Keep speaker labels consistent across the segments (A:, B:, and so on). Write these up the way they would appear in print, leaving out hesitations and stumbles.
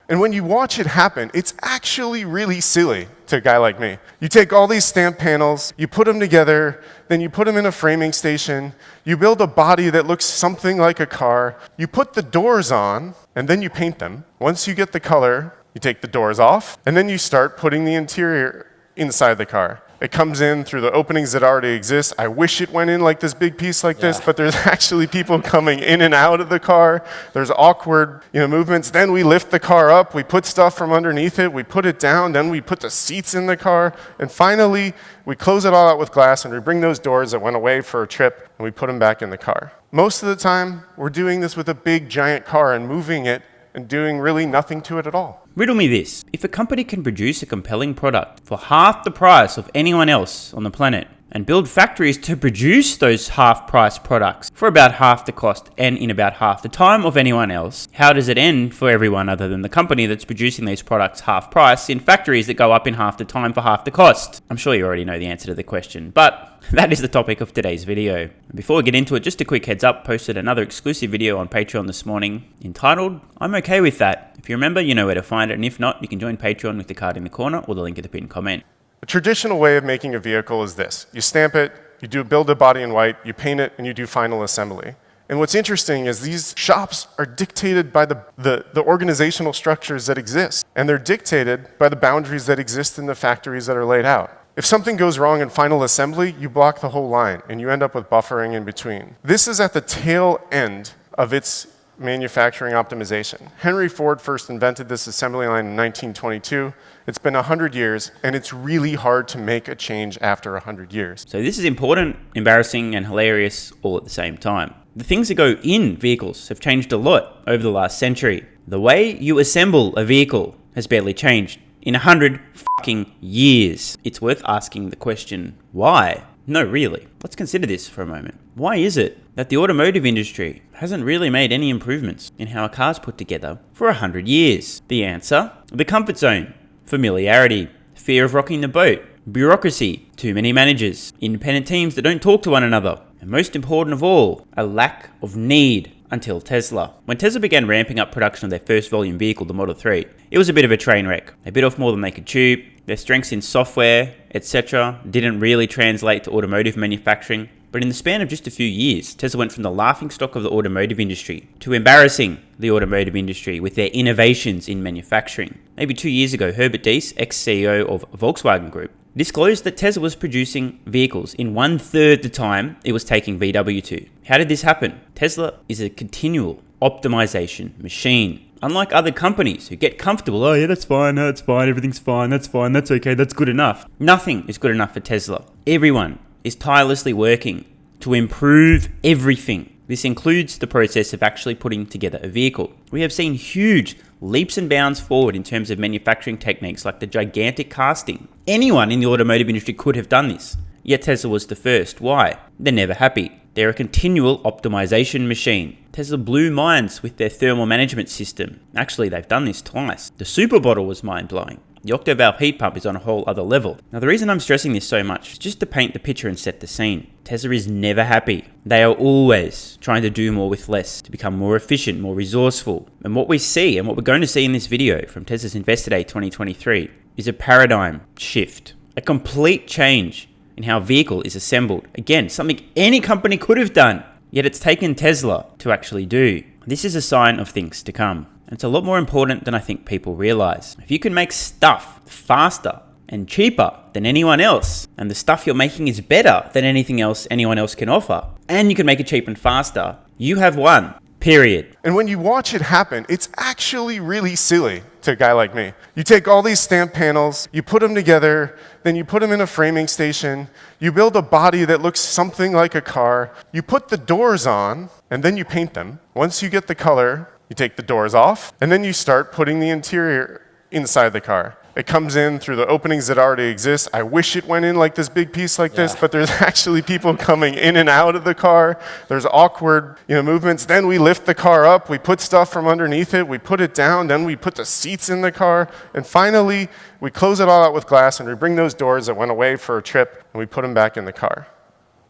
A: And when you watch it happen, it's actually really silly to a guy like me. You take all these stamp panels, you put them together, then you put them in a framing station, you build a body that looks something like a car, you put the doors on, and then you paint them. Once you get the color, you take the doors off, and then you start putting the interior inside the car. It comes in through the openings that already exist. I wish it went in like this big piece like this, but there's actually people coming in and out of the car. There's awkward, movements. Then we lift the car up, we put stuff from underneath it, we put it down, then we put the seats in the car, and finally we close it all out with glass and we bring those doors that went away for a trip and we put them back in the car. Most of the time, we're doing this with a big giant car and moving it and doing really nothing to it at all.
B: Riddle me this. If a company can produce a compelling product for half the price of anyone else on the planet and build factories to produce those half-price products for about half the cost and in about half the time of anyone else, how does it end for everyone other than the company that's producing these products half-price in factories that go up in half the time for half the cost? I'm sure you already know the answer to the question, but that is the topic of today's video. Before we get into it, just a quick heads up, posted another exclusive video on Patreon this morning entitled, I'm okay with that. If you remember, you know where to find it, and if not, you can join Patreon with the card in the corner or the link in the pinned comment.
A: A traditional way of making a vehicle is this. You stamp it, you build a body in white, you paint it, and you do final assembly. And what's interesting is these shops are dictated by the organizational structures that exist, and they're dictated by the boundaries that exist in the factories that are laid out. If something goes wrong in final assembly, you block the whole line, and you end up with buffering in between. This is at the tail end of its manufacturing optimization. Henry Ford first invented this assembly line in 1922. It's been 100 years, and it's really hard to make a change after 100 years.
B: So this is important, embarrassing, and hilarious all at the same time. The things that go in vehicles have changed a lot over the last century. The way you assemble a vehicle has barely changed in 100 fucking years. It's worth asking the question, why? No, really. Let's consider this for a moment. Why is it that the automotive industry hasn't really made any improvements in how a car's put together for 100 years? The answer? The comfort zone, familiarity, fear of rocking the boat, bureaucracy, too many managers, independent teams that don't talk to one another, and most important of all, a lack of need. Until Tesla. When Tesla began ramping up production of their first volume vehicle, the Model 3, it was a bit of a train wreck. They bit off more than they could chew. Their strengths in software, etc. didn't really translate to automotive manufacturing. But in the span of just a few years, Tesla went from the laughingstock of the automotive industry to embarrassing the automotive industry with their innovations in manufacturing. Maybe 2 years ago, Herbert Diess, ex-CEO of Volkswagen Group, disclosed that Tesla was producing vehicles in 1/3 the time it was taking VW to. How did this happen? Tesla is a continual optimization machine. Unlike other companies who get comfortable, oh yeah, that's fine, everything's fine, that's okay, that's good enough. Nothing is good enough for Tesla. Everyone is tirelessly working to improve everything. This includes the process of actually putting together a vehicle. We have seen huge leaps and bounds forward in terms of manufacturing techniques like the gigantic casting. Anyone in the automotive industry could have done this, yet Tesla was the first. Why? They're never happy. They're a continual optimization machine. Tesla blew minds with their thermal management system. Actually, they've done this twice. The super bottle was mind-blowing. The octovalve heat pump is on a whole other level. Now, the reason I'm stressing this so much is just to paint the picture and set the scene. Tesla is never happy. They are always trying to do more with less, to become more efficient, more resourceful. And what we see, and what we're going to see in this video from Tesla's Investor Day 2023, is a paradigm shift. A complete change in how a vehicle is assembled. Again, something any company could have done, yet it's taken Tesla to actually do. This is a sign of things to come. And it's a lot more important than I think people realize. If you can make stuff faster and cheaper than anyone else, and the stuff you're making is better than anything else anyone else can offer, and you can make it cheaper and faster, you have won. Period.
A: And when you watch it happen, it's actually really silly to a guy like me. You take all these stamp panels, you put them together, then you put them in a framing station, you build a body that looks something like a car, you put the doors on, and then you paint them. Once you get the color, you take the doors off, and then you start putting the interior inside the car. It comes in through the openings that already exist. I wish it went in like this big piece like this, but there's actually people coming in and out of the car. There's awkward, movements. Then we lift the car up, we put stuff from underneath it, we put it down, then we put the seats in the car, and finally we close it all out with glass and we bring those doors that went away for a trip and we put them back in the car.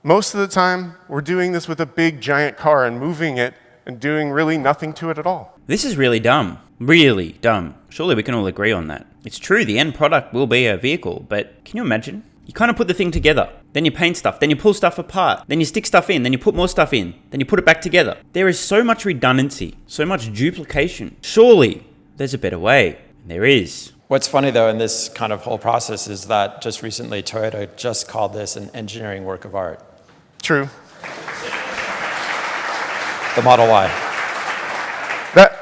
A: Most of the time, we're doing this with a big giant car and moving it and doing really nothing to it at all.
B: This is really dumb. Really dumb. Surely we can all agree on that. It's true, the end product will be a vehicle, but can you imagine? You kind of put the thing together, then you paint stuff, then you pull stuff apart, then you stick stuff in, then you put more stuff in, then you put it back together. There is so much redundancy, so much duplication. Surely there's a better way. And there is.
C: What's funny though in this kind of whole process is that just recently Toyota just called this an engineering work of art.
A: True.
C: The Model Y.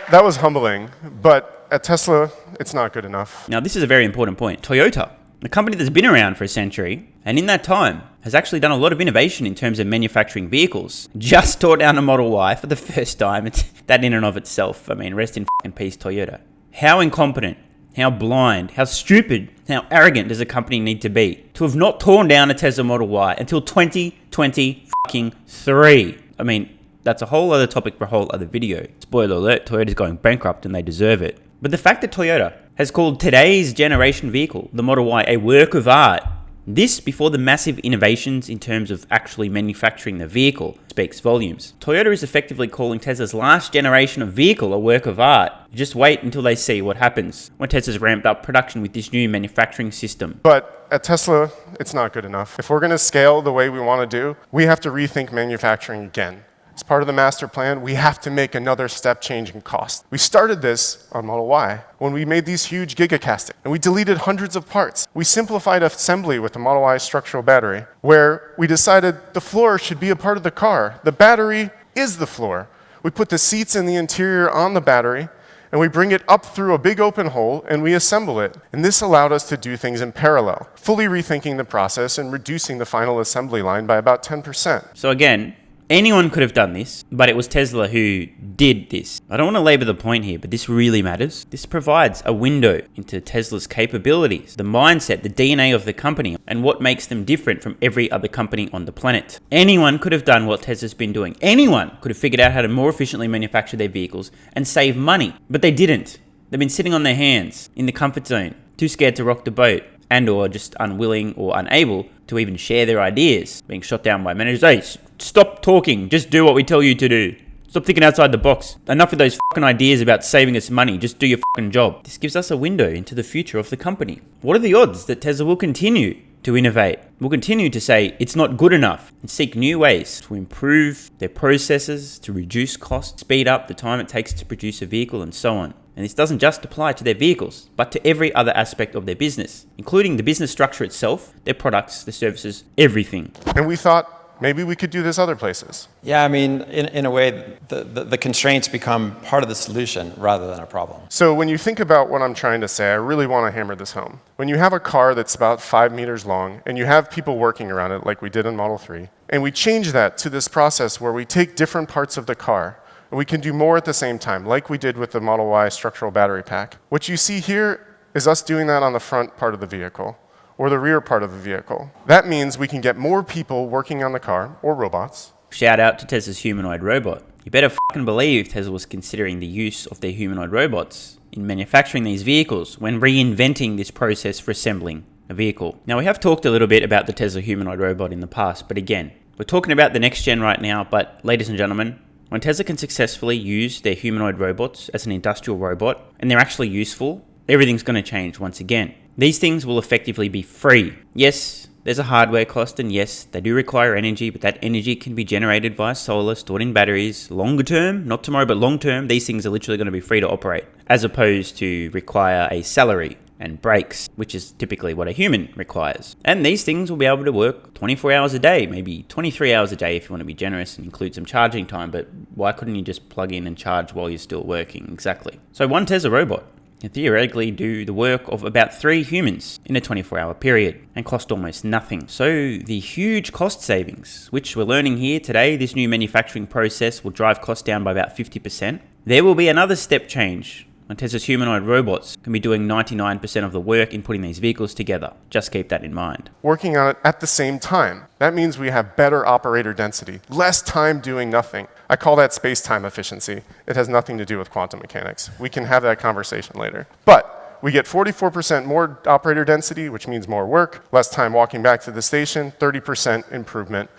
A: That was humbling, but at Tesla, it's not good enough.
B: Now this is a very important point. Toyota, a company that's been around for a century, and in that time has actually done a lot of innovation in terms of manufacturing vehicles, just tore down a Model Y for the first time. That in and of itself, I mean, rest in fucking peace, Toyota. How incompetent, how blind, how stupid, how arrogant does a company need to be to have not torn down a Tesla Model Y until 2023? I mean, that's a whole other topic for a whole other video. Spoiler alert, Toyota's going bankrupt and they deserve it. But the fact that Toyota has called today's generation vehicle, the Model Y, a work of art, this before the massive innovations in terms of actually manufacturing the vehicle, speaks volumes. Toyota is effectively calling Tesla's last generation of vehicle a work of art. Just wait until they see what happens when Tesla's ramped up production with this new manufacturing system.
A: But at Tesla, it's not good enough. If we're going to scale the way we want to do, we have to rethink manufacturing again. As part of the master plan, we have to make another step change in cost. We started this on Model Y when we made these huge gigacastings, and we deleted hundreds of parts. We simplified assembly with the Model Y structural battery, where we decided the floor should be a part of the car. The battery is the floor. We put the seats and the interior on the battery, and we bring it up through a big open hole, and we assemble it. And this allowed us to do things in parallel, fully rethinking the process and reducing the final assembly line by about 10%.
B: So again, anyone could have done this, but it was Tesla who did this. I don't want to labor the point here, but this really matters. This provides a window into Tesla's capabilities, the mindset, the DNA of the company, and what makes them different from every other company on the planet. Anyone could have done what Tesla's been doing. Anyone could have figured out how to more efficiently manufacture their vehicles and save money, but they didn't. They've been sitting on their hands in the comfort zone, too scared to rock the boat, and or just unwilling or unable to even share their ideas, being shot down by managers. Hey, stop talking, just do what we tell you to do. Stop thinking outside the box. Enough of those fucking ideas about saving us money, just do your fucking job. This gives us a window into the future of the company. What are the odds that Tesla will continue to innovate, will continue to say it's not good enough and seek new ways to improve their processes, to reduce costs, speed up the time it takes to produce a vehicle and so on. And this doesn't just apply to their vehicles, but to every other aspect of their business, including the business structure itself, their products, their services, everything.
A: And we thought maybe we could do this other places.
C: Yeah, I mean, in a way, the constraints become part of the solution rather than a problem.
A: So when you think about what I'm trying to say, I really want to hammer this home. When you have a car that's about 5 meters long and you have people working around it like we did in Model 3, and we change that to this process where we take different parts of the car and we can do more at the same time, like we did with the Model Y structural battery pack. What you see here is us doing that on the front part of the vehicle or the rear part of the vehicle. That means we can get more people working on the car, or robots.
B: Shout out to Tesla's humanoid robot. You better fucking believe Tesla was considering the use of their humanoid robots in manufacturing these vehicles when reinventing this process for assembling a vehicle. Now, we have talked a little bit about the Tesla humanoid robot in the past, but again, we're talking about the next gen right now. But ladies and gentlemen, when Tesla can successfully use their humanoid robots as an industrial robot, and they're actually useful, everything's going to change once again. These things will effectively be free. Yes, there's a hardware cost, and yes, they do require energy, but that energy can be generated via solar, stored in batteries. Longer term, not tomorrow, but long term, these things are literally going to be free to operate, as opposed to require a salary and brakes, which is typically what a human requires. And these things will be able to work 24 hours a day, maybe 23 hours a day if you want to be generous and include some charging time, but why couldn't you just plug in and charge while you're still working? Exactly. So one Tesla robot can theoretically do the work of about 3 humans in a 24-hour period and cost almost nothing. So the huge cost savings, which we're learning here today, this new manufacturing process will drive costs down by about 50%. There will be another step change when Tesla's humanoid robots can be doing 99% of the work in putting these vehicles together. Just keep that in mind.
A: Working on it at the same time. That means we have better operator density, less time doing nothing. I call that space-time efficiency. It has nothing to do with quantum mechanics. We can have that conversation later. But we get 44% more operator density, which means more work, less time walking back to the station, 30% improvement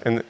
A: in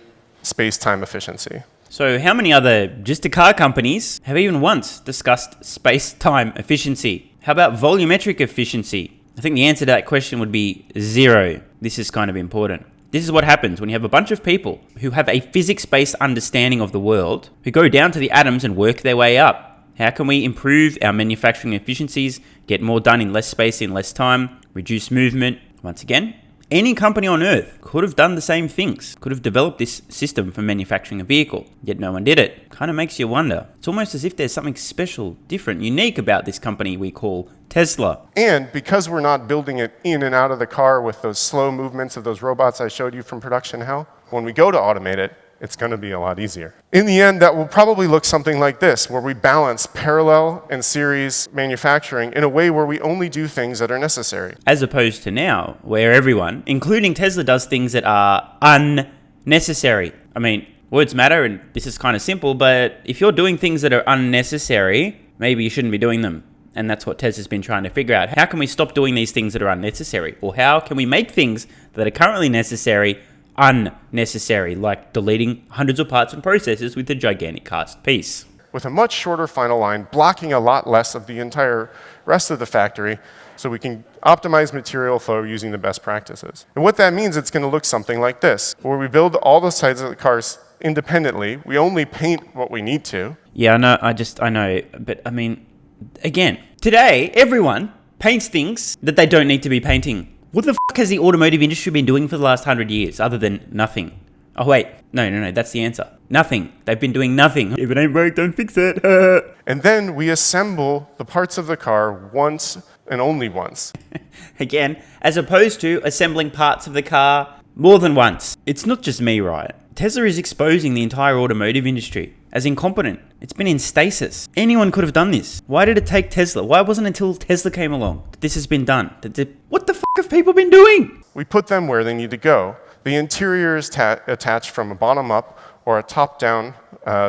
A: space-time efficiency.
B: So how many other just-a-car companies have even once discussed space-time efficiency? How about volumetric efficiency? I think the answer to that question would be 0. This is kind of important. This is what happens when you have a bunch of people who have a physics-based understanding of the world, who go down to the atoms and work their way up. How can we improve our manufacturing efficiencies, get more done in less space in less time, reduce movement? Once again, any company on Earth could have done the same things, could have developed this system for manufacturing a vehicle, yet no one did it. Kind of makes you wonder. It's almost as if there's something special, different, unique about this company we call Tesla.
A: And because we're not building it in and out of the car with those slow movements of those robots I showed you from production hell, when we go to automate it, it's going to be a lot easier. In the end, that will probably look something like this, where we balance parallel and series manufacturing in a way where we only do things that are necessary.
B: As opposed to now, where everyone, including Tesla, does things that are unnecessary. I mean, words matter, and this is kind of simple, but if you're doing things that are unnecessary, maybe you shouldn't be doing them. And that's what Tesla's been trying to figure out. How can we stop doing these things that are unnecessary? Or how can we make things that are currently necessary unnecessary, like deleting hundreds of parts and processes with a gigantic cast piece?
A: With a much shorter final line, blocking a lot less of the entire rest of the factory, so we can optimize material flow using the best practices. And what that means, it's going to look something like this, where we build all the sides of the cars independently. We only paint what we need to.
B: Yeah, I know, but I mean, again, today, everyone paints things that they don't need to be painting. What the f*** has the automotive industry been doing for the last 100 years other than nothing? Oh wait, no, that's the answer. Nothing. They've been doing nothing. If it ain't broke, don't fix it.
A: And then we assemble the parts of the car once and only once.
B: Again, as opposed to assembling parts of the car more than once. It's not just me, right? Tesla is exposing the entire automotive industry as incompetent. It's been in stasis. Anyone could have done this. Why did it take Tesla? Why wasn't it until Tesla came along that this has been done? What the f*** have people been doing?
A: We put them where they need to go. The interior is attached from a bottom-up or a top-down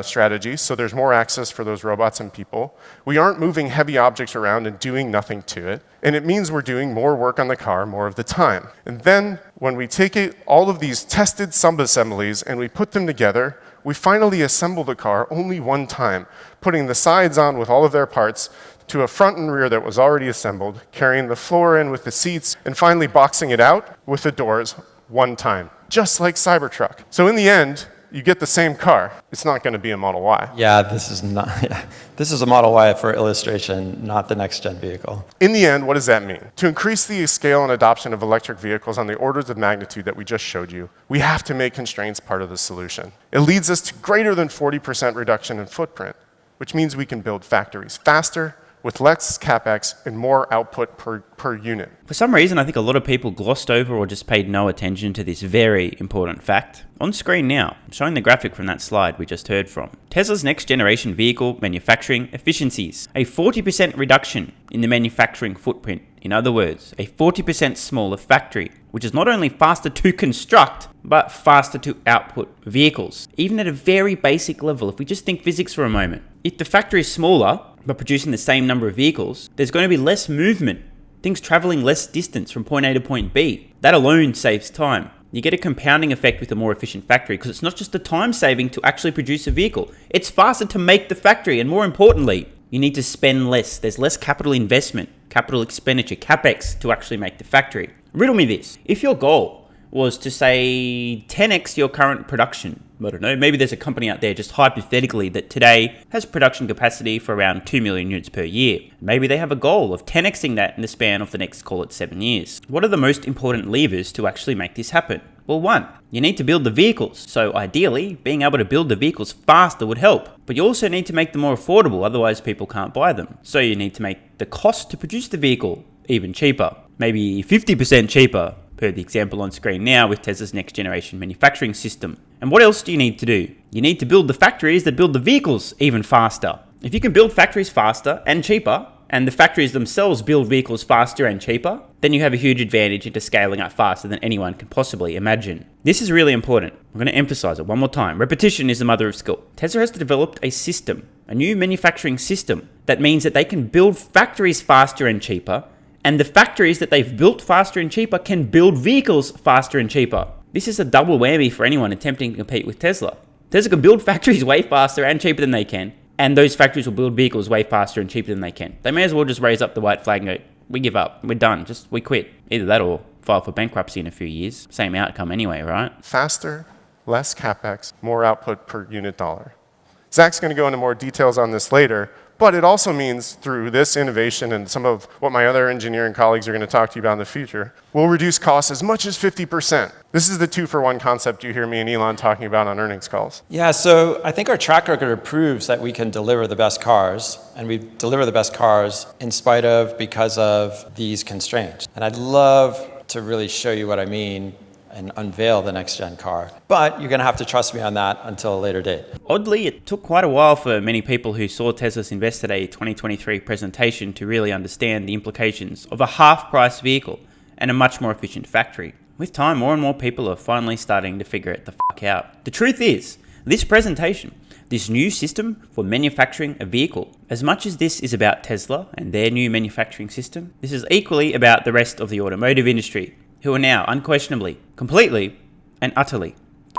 A: strategy, so there's more access for those robots and people. We aren't moving heavy objects around and doing nothing to it, and it means we're doing more work on the car more of the time. And then when we take all of these tested sub-assemblies and we put them together, we finally assemble the car only one time, putting the sides on with all of their parts to a front and rear that was already assembled, carrying the floor in with the seats, and finally boxing it out with the doors one time, just like Cybertruck. So in the end, you get the same car. It's not going to be a Model Y.
C: Yeah, this is a Model Y for illustration, not the next gen vehicle.
A: In the end, what does that mean? To increase the scale and adoption of electric vehicles on the orders of magnitude that we just showed you, we have to make constraints part of the solution. It leads us to greater than 40% reduction in footprint, which means we can build factories faster, with less capex and more output per unit.
B: For some reason, I think a lot of people glossed over or just paid no attention to this very important fact. On screen now, I'm showing the graphic from that slide we just heard from. Tesla's next generation vehicle manufacturing efficiencies. A 40% reduction in the manufacturing footprint. In other words, a 40% smaller factory, which is not only faster to construct, but faster to output vehicles. Even at a very basic level, if we just think physics for a moment. If the factory is smaller, but producing the same number of vehicles, there's going to be less movement, things traveling less distance from point A to point B. That alone saves time. You get a compounding effect with a more efficient factory because it's not just the time saving to actually produce a vehicle. It's faster to make the factory, and more importantly, you need to spend less. There's less capital investment, capital expenditure, capex to actually make the factory. Riddle me this. If your goal was to say 10x your current production, I don't know, maybe there's a company out there just hypothetically that today has production capacity for around 2 million units per year. Maybe they have a goal of 10xing that in the span of the next, call it 7 years. What are the most important levers to actually make this happen? Well, one, you need to build the vehicles. So ideally, being able to build the vehicles faster would help. But you also need to make them more affordable, otherwise people can't buy them. So you need to make the cost to produce the vehicle even cheaper, maybe 50% cheaper, per the example on screen now with Tesla's next generation manufacturing system. And what else do you need to do? You need to build the factories that build the vehicles even faster. If you can build factories faster and cheaper, and the factories themselves build vehicles faster and cheaper, then you have a huge advantage into scaling up faster than anyone can possibly imagine. This is really important. I'm going to emphasize it one more time. Repetition is the mother of skill. Tesla has developed a system, a new manufacturing system, that means that they can build factories faster and cheaper, and the factories that they've built faster and cheaper can build vehicles faster and cheaper. This is a double whammy for anyone attempting to compete with Tesla. Tesla can build factories way faster and cheaper than they can, and those factories will build vehicles way faster and cheaper than they can. They may as well just raise up the white flag and go, we give up, we're done, we quit. Either that or file for bankruptcy in a few years. Same outcome anyway, right?
A: Faster, less capex, more output per unit dollar. Zach's going to go into more details on this later, but it also means through this innovation and some of what my other engineering colleagues are going to talk to you about in the future, we'll reduce costs as much as 50%. This is the 2-for-1 concept you hear me and Elon talking about on earnings calls.
C: Yeah, so I think our track record proves that we can deliver the best cars, and we deliver the best cars in spite of, because of these constraints. And I'd love to really show you what I mean and unveil the next gen car. But you're gonna have to trust me on that until a later date.
B: Oddly, it took quite a while for many people who saw Tesla's Investor Day 2023 presentation to really understand the implications of a half-price vehicle and a much more efficient factory. With time, more and more people are finally starting to figure it the fuck out. The truth is, this presentation, this new system for manufacturing a vehicle, as much as this is about Tesla and their new manufacturing system, this is equally about the rest of the automotive industry, who are now unquestionably, completely, and utterly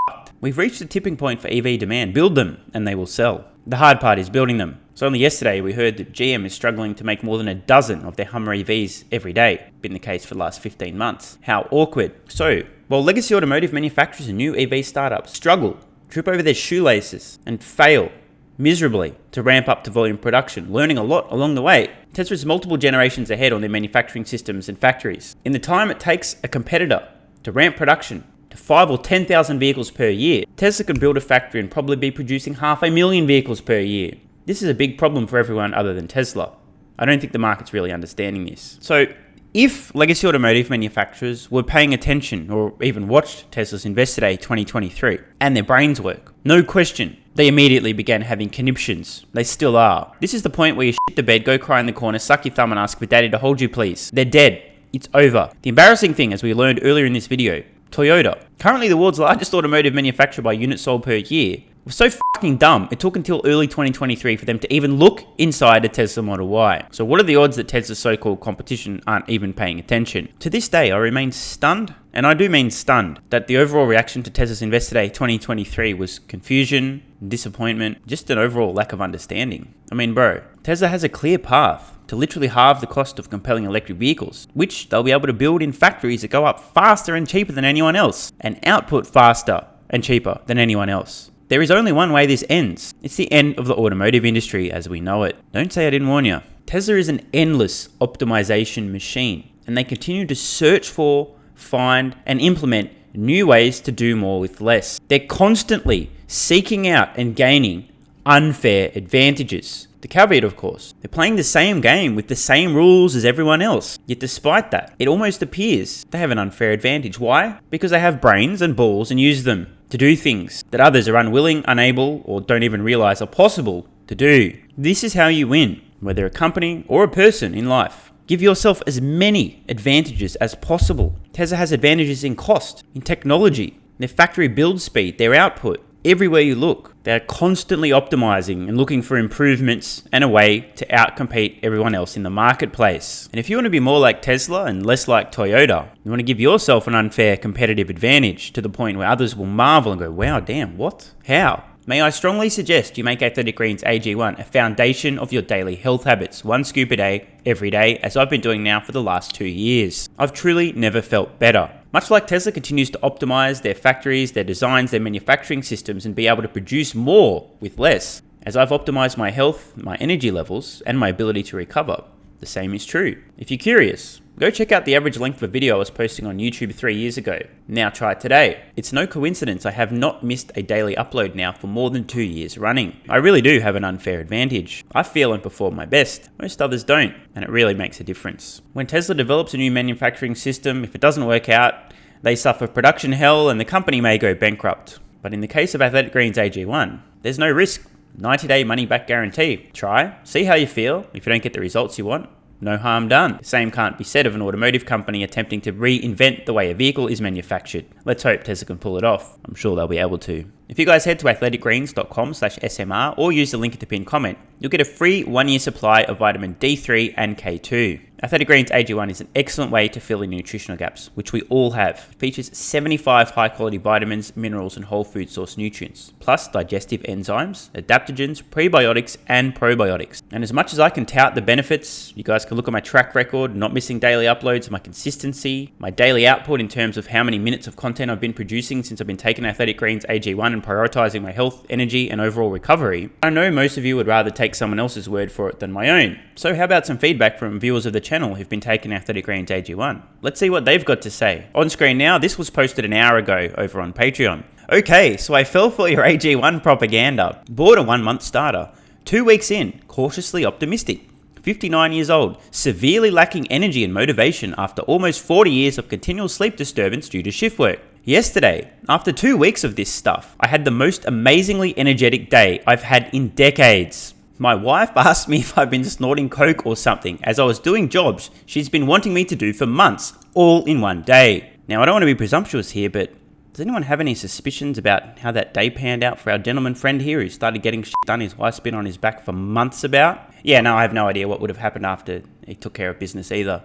B: fucked. We've reached the tipping point for EV demand. Build them, and they will sell. The hard part is building them. So only yesterday we heard that GM is struggling to make more than a dozen of their Hummer EVs every day. Been the case for the last 15 months. How awkward. So, while legacy automotive manufacturers and new EV startups struggle, trip over their shoelaces, and fail miserably to ramp up to volume production, learning a lot along the way, Tesla is multiple generations ahead on their manufacturing systems and factories. In the time it takes a competitor to ramp production to 5 or 10,000 vehicles per year, Tesla can build a factory and probably be producing 500,000 vehicles per year. This is a big problem for everyone other than Tesla. I don't think the market's really understanding this. So, if legacy automotive manufacturers were paying attention or even watched Tesla's Investor Day 2023 and their brains work, no question, they immediately began having conniptions. They still are. This is the point where you shit the bed, go cry in the corner, suck your thumb and ask for daddy to hold you please. They're dead. It's over. The embarrassing thing, as we learned earlier in this video, Toyota, currently the world's largest automotive manufacturer by units sold per year, was so fucking dumb, it took until early 2023 for them to even look inside a Tesla Model Y. So what are the odds that Tesla's so-called competition aren't even paying attention? To this day, I remain stunned, and I do mean stunned, that the overall reaction to Tesla's Investor Day 2023 was confusion, disappointment, just an overall lack of understanding. I mean, bro, Tesla has a clear path to literally halve the cost of compelling electric vehicles, which they'll be able to build in factories that go up faster and cheaper than anyone else, and output faster and cheaper than anyone else. There is only one way this ends. It's the end of the automotive industry as we know it. Don't say I didn't warn you. Tesla is an endless optimization machine, and they continue to search for, find, and implement new ways to do more with less. They're constantly seeking out and gaining unfair advantages. The caveat, of course, they're playing the same game with the same rules as everyone else. Yet despite that, it almost appears they have an unfair advantage. Why? Because they have brains and balls and use them to do things that others are unwilling, unable, or don't even realize are possible to do. This is how you win, whether a company or a person in life. Give yourself as many advantages as possible. Tesla has advantages in cost, in technology, their factory build speed, their output. Everywhere you look, they're constantly optimizing and looking for improvements and a way to outcompete everyone else in the marketplace. And if you want to be more like Tesla and less like Toyota, you want to give yourself an unfair competitive advantage to the point where others will marvel and go, wow, damn, what? How? May I strongly suggest you make Athletic Greens AG1 a foundation of your daily health habits, 1 scoop a day, every day, as I've been doing now for the last 2 years. I've truly never felt better. Much like Tesla continues to optimize their factories, their designs, their manufacturing systems, and be able to produce more with less, as I've optimized my health, my energy levels, and my ability to recover, the same is true. If you're curious, go check out the average length of a video I was posting on YouTube 3 years ago. Now try it today. It's no coincidence I have not missed a daily upload now for more than 2 years running. I really do have an unfair advantage. I feel and perform my best. Most others don't, and it really makes a difference. When Tesla develops a new manufacturing system, if it doesn't work out, they suffer production hell and the company may go bankrupt. But in the case of Athletic Greens AG1, there's no risk. 90-day money-back guarantee. Try, see how you feel. If you don't get the results you want, no harm done. The same can't be said of an automotive company attempting to reinvent the way a vehicle is manufactured. Let's hope Tesla can pull it off. I'm sure they'll be able to. If you guys head to athleticgreens.com/SMR or use the link at the pinned comment, you'll get a free 1-year supply of vitamin D3 and K2. Athletic Greens AG1 is an excellent way to fill in nutritional gaps, which we all have. It features 75 high-quality vitamins, minerals, and whole food source nutrients, plus digestive enzymes, adaptogens, prebiotics, and probiotics. And as much as I can tout the benefits, you guys can look at my track record, not missing daily uploads, my consistency, my daily output in terms of how many minutes of content I've been producing since I've been taking Athletic Greens AG1 and prioritizing my health, energy, and overall recovery. I know most of you would rather take someone else's word for it than my own. So how about some feedback from viewers of the channel who've been taking Athletic Greens AG1? Let's see what they've got to say. On screen now, this was posted an hour ago over on Patreon. Okay, so I fell for your AG1 propaganda. Bought a 1-month starter. 2 weeks in, cautiously optimistic. 59 years old, severely lacking energy and motivation after almost 40 years of continual sleep disturbance due to shift work. Yesterday, after 2 weeks of this stuff, I had the most amazingly energetic day I've had in decades. My wife asked me if I've been snorting coke or something as I was doing jobs she's been wanting me to do for months, all in one day. Now, I don't want to be presumptuous here, but does anyone have any suspicions about how that day panned out for our gentleman friend here who started getting shit done his wife's been on his back for months about? Yeah, no, I have no idea what would have happened after he took care of business either.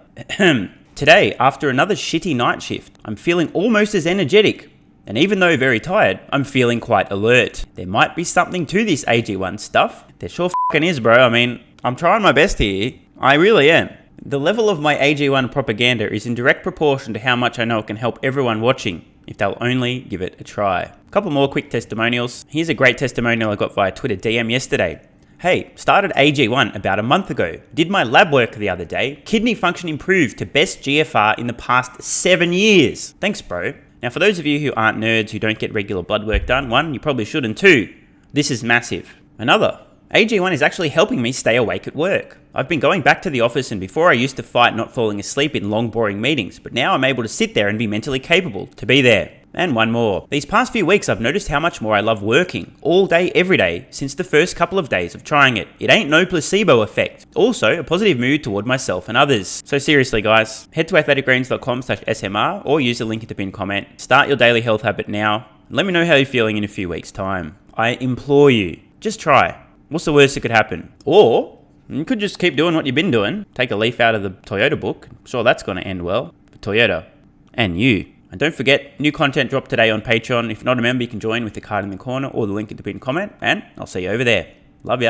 B: Today, after another shitty night shift, I'm feeling almost as energetic. And even though very tired, I'm feeling quite alert. There might be something to this AG1 stuff. There sure f***ing is, bro. I mean, I'm trying my best here. I really am. The level of my AG1 propaganda is in direct proportion to how much I know it can help everyone watching, if they'll only give it a try. A couple more quick testimonials. Here's a great testimonial I got via Twitter DM yesterday. Hey, started AG1 about a month ago. Did my lab work the other day. Kidney function improved to best GFR in the past 7 years. Thanks, bro. Now, for those of you who aren't nerds who don't get regular blood work done, 1, you probably should, and 2, this is massive. Another, AG1 is actually helping me stay awake at work. I've been going back to the office, and before I used to fight not falling asleep in long, boring meetings, but now I'm able to sit there and be mentally capable to be there. And one more. These past few weeks, I've noticed how much more I love working, all day, every day, since the first couple of days of trying it. It ain't no placebo effect. Also, a positive mood toward myself and others. So seriously, guys, head to athleticgreens.com/SMR or use the link in the pinned comment. Start your daily health habit now. Let me know how you're feeling in a few weeks' time. I implore you, just try. What's the worst that could happen? Or you could just keep doing what you've been doing. Take a leaf out of the Toyota book. I'm sure that's going to end well for Toyota and you. And don't forget, new content dropped today on Patreon. If you're not a member, you can join with the card in the corner or the link in the pinned comment. And I'll see you over there. Love ya.